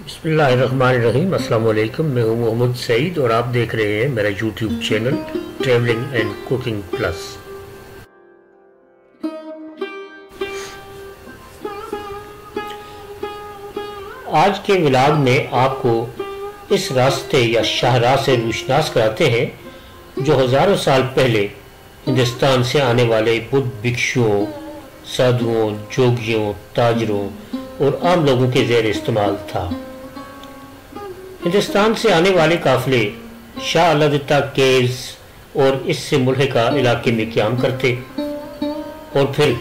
بسم اللہ الرحمن الرحیم۔ السلام علیکم، میں ہوں محمد سعید اور آپ دیکھ رہے ہیں میرا YouTube channel travelling and cooking plus. آج کے ولاگ میں آپ کو اس راستے یا شاہراہ سے روشناس کراتے ہیں جو ہزاروں سال پہلے ہندوستان سے آنے والے بدھ بھکشوؤں، سادھوؤں، جوگیوں، تاجروں اور عام لوگوں کے زیر استعمال تھا۔ ہندوستان سے آنے والے قافلے شاہ الادتہ کیوز اور اس سے ملحقہ علاقے میں قیام کرتے اور پھر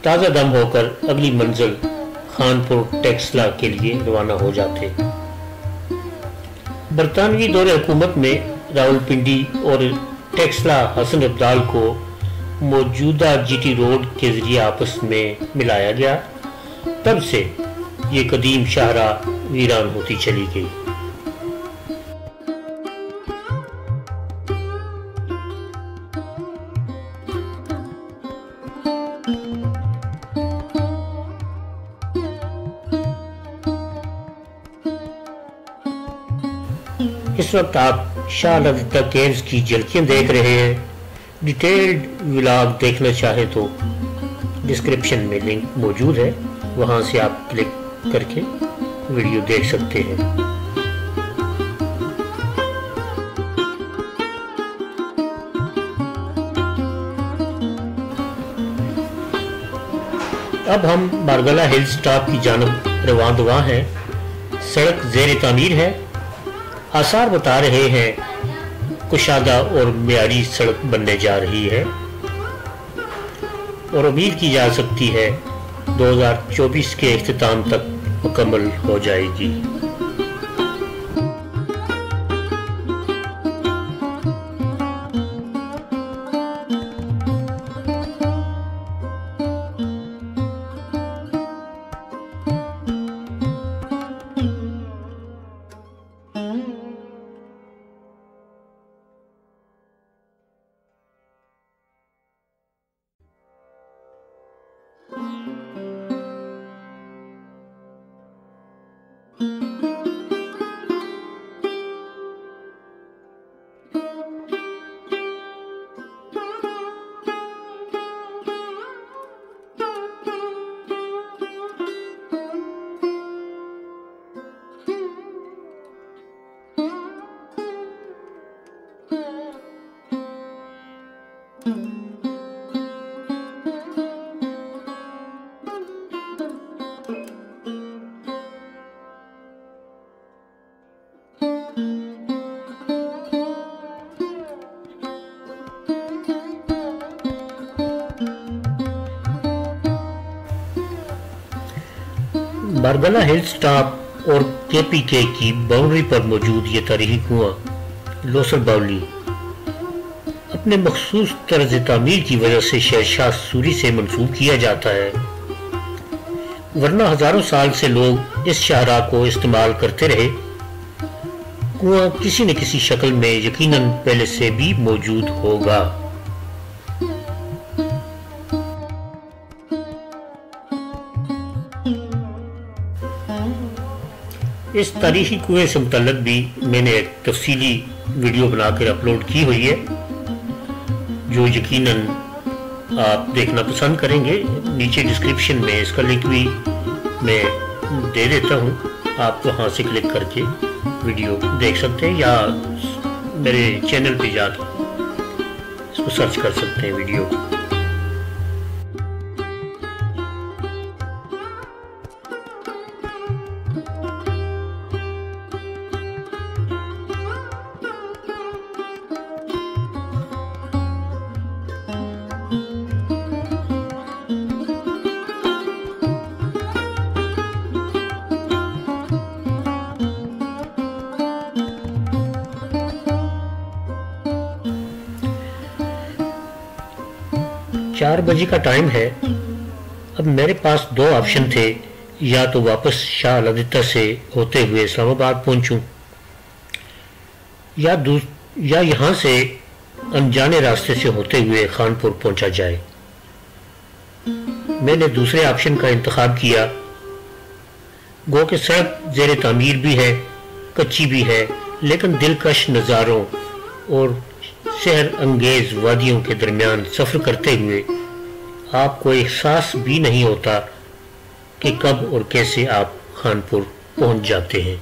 تازہ دم ہو کر اگلی منزل خانپور ٹیکسلا کے لیے روانہ ہو جاتے۔ برطانوی دور حکومت میں راولپنڈی اور ٹیکسلا حسن ابدال کو موجودہ جی ٹی روڈ کے ذریعے آپس میں ملایا گیا۔ تب سے یہ قدیم شاہراہ ویران ہوتی چلی گئی۔ اس وقت آپ شاہ الادتہ کیوز کی جھلکیاں دیکھ رہے ہیں۔ ڈیٹیلڈ ولاگ دیکھنا چاہے تو ڈسکرپشن میں لنک موجود ہے، وہاں سے آپ کلک کر کے ویڈیو دیکھ سکتے ہیں۔ اب ہم بارگلہ ہلز ٹاپ کی جانب رواں دواں ہیں۔ سڑک زیر تعمیر ہے۔ آثار بتا رہے ہیں کشادہ اور معیاری سڑک بننے جا رہی ہے اور امید کی جا سکتی ہے 2024 کے اختتام تک مکمل ہو جائے گی۔ بارگلہ ہلز ٹاپ اور کے پی کے کی باؤنڈری پر موجود یہ تاریخی کنواں لوسر باولی اپنے مخصوص طرز تعمیر کی وجہ سے شہنشاہ سوری سے منسوب کیا جاتا ہے، ورنہ ہزاروں سال سے لوگ اس شاہراہ کو استعمال کرتے رہے۔ کنواں کسی نہ کسی شکل میں یقیناً پہلے سے بھی موجود ہوگا۔ اس تاریخی کنویں سے متعلق بھی میں نے ایک تفصیلی ویڈیو بنا کر اپلوڈ کی ہوئی ہے جو یقیناً آپ دیکھنا پسند کریں گے۔ نیچے ڈسکرپشن میں اس کا لنک بھی میں دے دیتا ہوں، آپ وہاں سے کلک کر کے ویڈیو دیکھ سکتے ہیں یا میرے چینل پہ جا کے اس کو سرچ کر سکتے ہیں ویڈیو کو۔ چار بجے کا ٹائم ہے۔ اب میرے پاس دو آپشن تھے، یا تو واپس شاہ الادتہ سے ہوتے ہوئے اسلام آباد پہنچوں یا یہاں سے انجانے راستے سے ہوتے ہوئے خانپور پہنچا جائے۔ میں نے دوسرے آپشن کا انتخاب کیا گو کہ سڑک زیر تعمیر بھی ہے، کچی بھی ہے، لیکن دلکش نظاروں اور سحر انگیز وادیوں کے درمیان سفر کرتے ہوئے آپ کو احساس بھی نہیں ہوتا کہ کب اور کیسے آپ خانپور پہنچ جاتے ہیں۔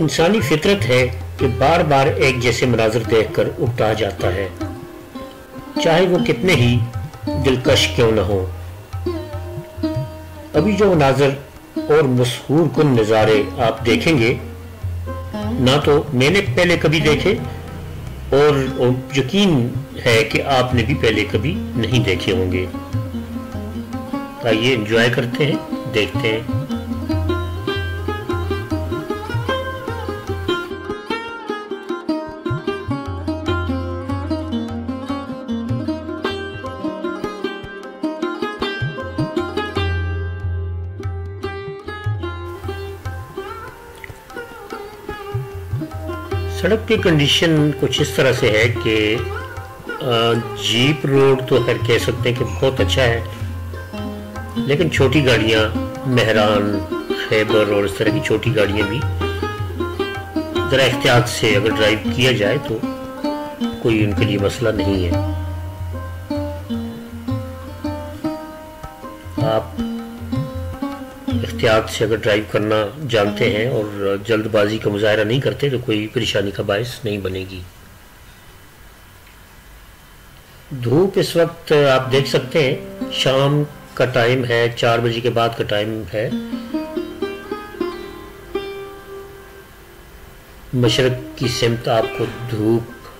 انسانی فطرت ہے کہ بار بار ایک جیسے مناظر دیکھ کر اکتا جاتا ہے، چاہے وہ کتنے ہی دلکش کیوں نہ ہو۔ ابھی جو مناظر اور مسحور کن نظارے آپ دیکھیں گے نہ تو میں نے پہلے کبھی دیکھے اور یقین ہے کہ آپ نے بھی پہلے کبھی نہیں دیکھے ہوں گے۔ آئیے انجوائے کرتے ہیں، دیکھتے ہیں۔ سڑک کی کنڈیشن کچھ اس طرح سے ہے کہ جیپ روڈ تو خیر کہہ سکتے ہیں کہ بہت اچھا ہے، لیکن چھوٹی گاڑیاں مہران، خیبر اور اس طرح کی چھوٹی گاڑیاں بھی ذرا احتیاط سے اگر ڈرائیو کیا جائے تو کوئی ان کے لیے مسئلہ نہیں ہے۔ آپ احتیاط سے اگر ڈرائیو کرنا جانتے ہیں اور جلد بازی کا مظاہرہ نہیں کرتے تو کوئی پریشانی کا باعث نہیں بنے گی۔ دھوپ اس وقت آپ دیکھ سکتے ہیں شام کا ٹائم ہے، 4 بجے کے بعد کا ٹائم ہے۔ مشرق کی سمت آپ کو دھوپ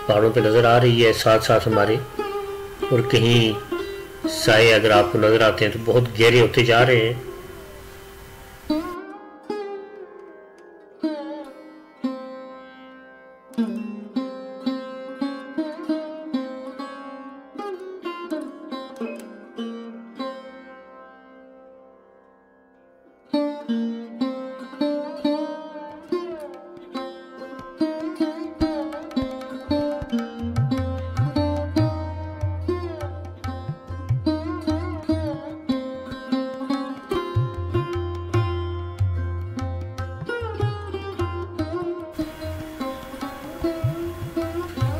پہاڑوں پہ نظر آ رہی ہے، ساتھ ساتھ ہمارے، اور کہیں سائے اگر آپ کو نظر آتے ہیں تو بہت گہرے ہوتے جا رہے ہیں۔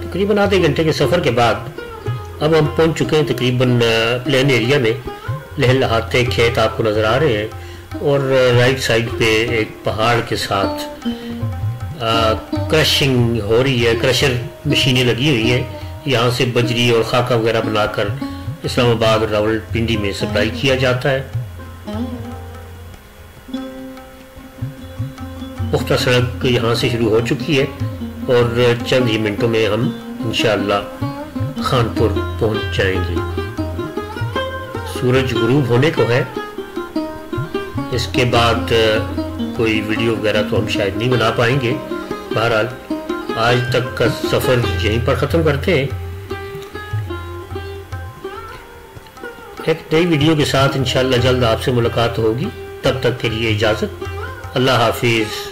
تقریباً آدھے گھنٹے کے سفر کے بعد اب ہم پہنچ چکے ہیں تقریباً پلین ایریا میں۔ لہلہاتے کھیت آپ کو نظر آ رہے ہیں اور رائٹ سائڈ پہ ایک پہاڑ کے ساتھ کرشنگ ہو رہی ہے، کرشر مشینیں لگی ہوئی ہیں، یہاں سے بجری اور خاکہ وغیرہ بنا کر اسلام آباد راول پنڈی میں سپلائی کیا جاتا ہے۔ پختہ سڑک یہاں سے شروع ہو چکی ہے اور چند ہی منٹوں میں ہم انشاءاللہ خانپور پہنچ جائیں گے۔ سورج غروب ہونے کو ہے، اس کے بعد کوئی ویڈیو وغیرہ تو ہم شاید نہیں بنا پائیں گے۔ بہرحال آج تک کا سفر یہیں پر ختم کرتے ہیں۔ ایک نئی ویڈیو کے ساتھ انشاءاللہ جلد آپ سے ملاقات ہوگی، تب تک کے لیے اجازت، اللہ حافظ۔